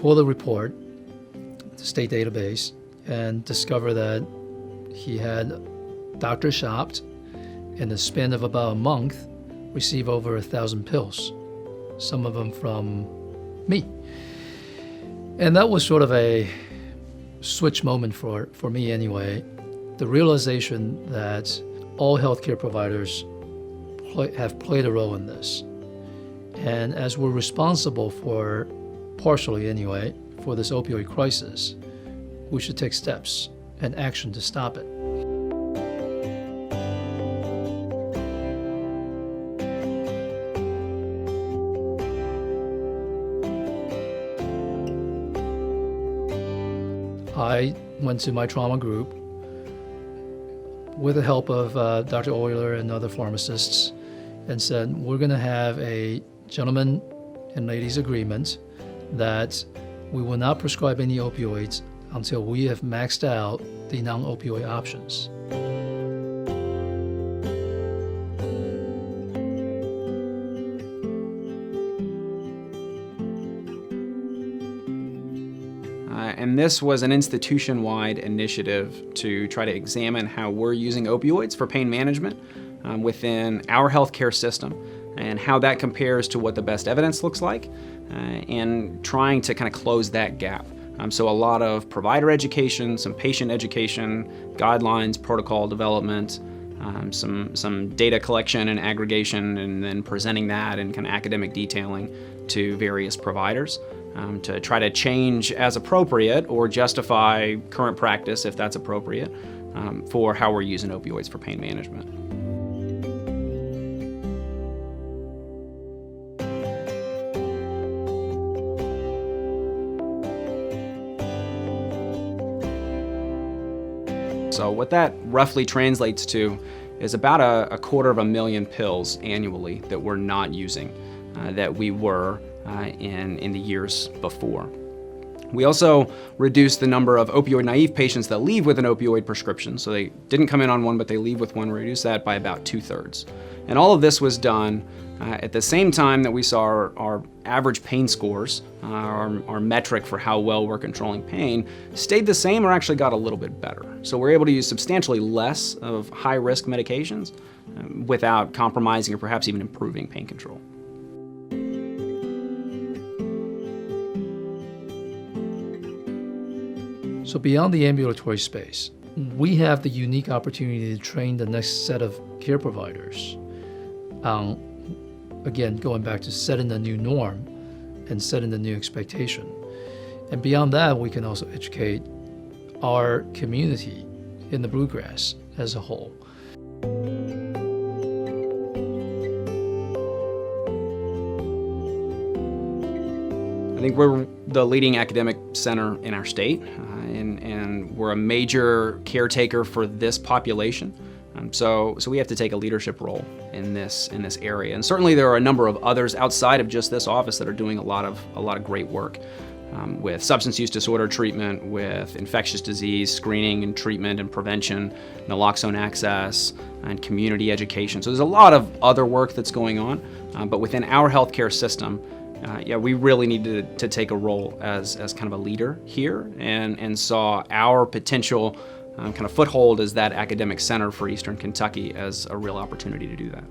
pulled a report, the state database, and discovered that he had doctor shopped in the span of about a month, received over 1,000 pills, some of them from me. And that was sort of a switch moment for me anyway, the realization that all healthcare providers have played a role in this. And as we're responsible for, partially anyway, for this opioid crisis, we should take steps and action to stop it. I went to my trauma group with the help of Dr. Euler and other pharmacists and said, we're going to have a gentleman and ladies agreement that we will not prescribe any opioids until we have maxed out the non-opioid options. And this was an institution-wide initiative to try to examine how we're using opioids for pain management within our healthcare system and how that compares to what the best evidence looks like and trying to kind of close that gap. So a lot of provider education, some patient education, guidelines, protocol development, some data collection and aggregation, and then presenting that in kind of academic detailing to various providers. To try to change as appropriate or justify current practice, if that's appropriate, for how we're using opioids for pain management. So what that roughly translates to is about a 250,000 pills annually that we're not using, that we were in the years before. We also reduced the number of opioid-naive patients that leave with an opioid prescription. So they didn't come in on one, but they leave with one. We reduced that by about 2/3. And all of this was done at the same time that we saw our average pain scores, our metric for how well we're controlling pain, stayed the same or actually got a little bit better. So we're able to use substantially less of high-risk medications without compromising or perhaps even improving pain control. So beyond the ambulatory space, we have the unique opportunity to train the next set of care providers on, again, going back to setting the new norm and setting the new expectation. And beyond that, we can also educate our community in the bluegrass as a whole. I think we're the leading academic center in our state, and we're a major caretaker for this population. So we have to take a leadership role in this area. And certainly there are a number of others outside of just this office that are doing a lot of great work with substance use disorder treatment, with infectious disease screening and treatment and prevention, naloxone access, and community education. So there's a lot of other work that's going on, but within our healthcare system, we really needed to take a role as kind of a leader here and saw our potential kind of foothold as that academic center for Eastern Kentucky as a real opportunity to do that.